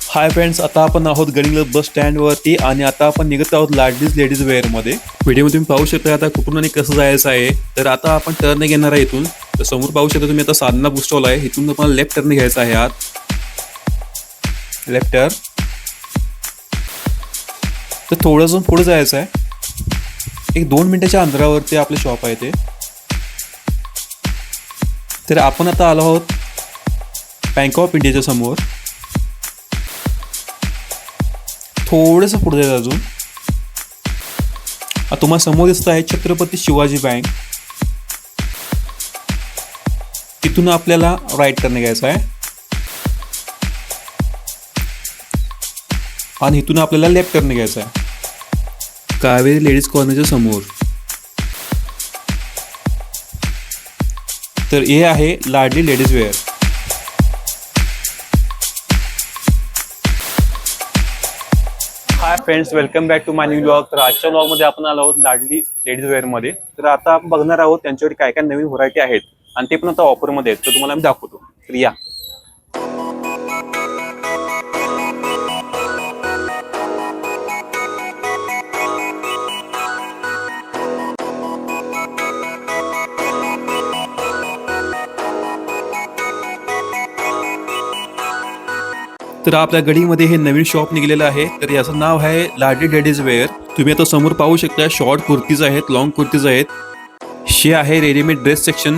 Hi friends, आता आपण आहोत गडिंग्लज बस स्टँडवरती आणि आता आपण निघत आहोत लाडलीज लेडीज वेअरमध्ये. व्हिडिओमध्ये तुम्ही पाहू शकता आता कुठून आणि कसं जायचं आहे. तर आता आपण टर्न घेणार आहे इथून. तर समोर पाहू शकता तुम्ही आता साधना बुक स्टॉल आहे. इथून तुम्हाला लेफ्ट टर्न घ्यायचा आहे. आत लेफ्ट टर्न. तर थोडंसं पुढे जायचं आहे. एक 2 मिनिटाच्या अंतरावरती आपले शॉप आहे ते. तर आपण आता आलो आहोत बँक ऑफ इंडियाच्या समोर. थोडंसं पुढे जायचं अजून. तुम्हाला समोर दिसत आहे छत्रपती शिवाजी बँक. तिथून आपल्याला राईट टर्न घ्यायचा आहे आणि इथून आपल्याला लेफ्ट टर्न घ्यायचा आहे. कावेरी लेडीज कॉर्नरच्या समोर. तर हे आहे Ladli ladies wear. Hi friends, welcome back to my new blog. तर आजच्या ब्लॉगमध्ये आपण आलो आहोत लाडली लेडीज वेअरमध्ये. तर आता आपण बघणार आहोत त्यांच्यावर काय काय नवीन व्हरायटी आहेत आणि ते पण आता ऑफरमध्ये आहेत. तर तुम्हाला मी दाखवतो. तर या. तर आपल्या गडीमध्ये हे नवीन शॉप निघलेलं आहे. तर याचं नाव आहे लाडली लेडीज वेअर. तुम्ही आता समोर पाहू शकता शॉर्ट कुर्तीज आहेत, लॉंग कुर्तीज आहेत. हे आहे रेडीमेड ड्रेस सेक्शन.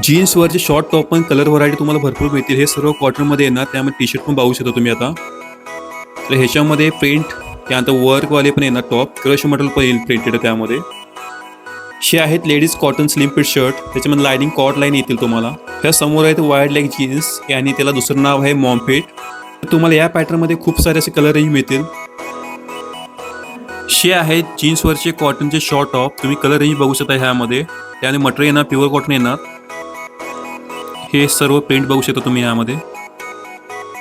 जीन्सवरचे शॉर्ट टॉप पण कलर व्हरायटी तुम्हाला भरपूर मिळतील. हे सर्व कॉटनमध्ये येणार. त्यामध्ये टी शर्ट पण पाहू शकता तुम्ही आता. तर ह्याच्यामध्ये प्रिंट, त्यानंतर वर्कवाले पण येणार. टॉप क्रश मटेरियल पण येईल प्रिंटेड त्यामध्ये. हे आहेत ladies cotton slim fit shirt. त्याच्यामध्ये लाइनिंग कॉट लाईन येतील तुम्हाला. ह्या समोर आहेत वाईड लेग जीन्स आणि त्याला दुसरं नाव आहे मॉम फिट. तुम्हाला या पॅटर्नमध्ये खूप सारे असे कलर रेंज मिळतील. हे आहेत जीन्सवरचे कॉटनचे शॉर्ट टॉप. तुम्ही कलर रेंज बघू शकता ह्यामध्ये. त्याने मटेरियल येणार, प्युअर कॉटन येणार. हे सर्व प्रिंट बघू शकता तुम्ही यामध्ये.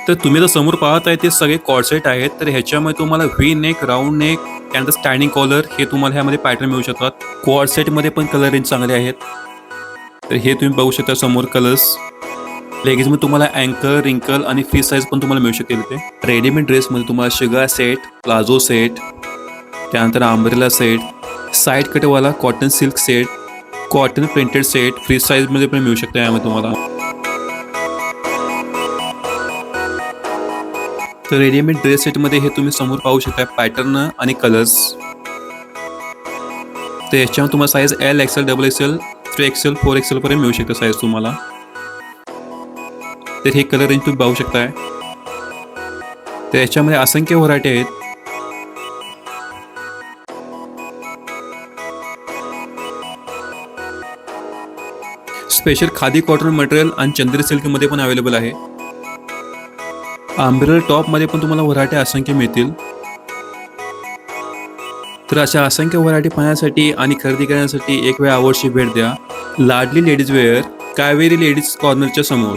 तर तुम्ही जर समोर पाहत आहे ते सगळे कॉर्ड सेट आहेत. तर ह्याच्यामध्ये तुम्हाला व्ही नेक, राऊंड नेक, त्यानंतर स्टँडिंग कॉलर हे तुम्हाला ह्यामध्ये पॅटर्न मिळू शकतात. कॉर्ड सेटमध्ये पण कलर रेंज चांगले आहेत. तर हे तुम्ही बघू शकता समोर कलर्स. लेगिन्समध्ये तुम्हाला अँकर, रिंकल आणि फ्री साईज पण तुम्हाला मिळू शकेल. ते रेडीमेड ड्रेसमध्ये तुम्हाला शिगा सेट, प्लाझो सेट, त्यानंतर आंब्रेला सेट, साईड कटवाला cotton silk set, cotton printed set, free साईजमध्ये पण मिळू शकते यामध्ये तुम्हाला. तर रेडीमेड ड्रेस सेटमध्ये हे तुम्ही समोर पाहू शकता पॅटर्न आणि कलर्स. तर याच्यामध्ये तुम्हाला size L, XL, double XL, 3XL, 4XL पर्यंत मिळू शकते साईज तुम्हाला. तर हे कलर रेंज तुम्ही पाहू शकताय. तर याच्यामध्ये असंख्य व्हरायटी आहेत. स्पेशल खादी कॉटन मटेरियल आणि चंदेरी सिल्कमध्ये पण अवेलेबल आहे. आंब्रेला टॉपमध्ये पण तुम्हाला व्हरायटी असंख्य मिळतील. तर अशा असंख्य व्हरायटी पाहण्यासाठी आणि खरेदी करण्यासाठी एक वेळ अवश्य भेट द्या लाडली लेडीज वेअर, कावेरी लेडीज कॉर्नरच्या समोर.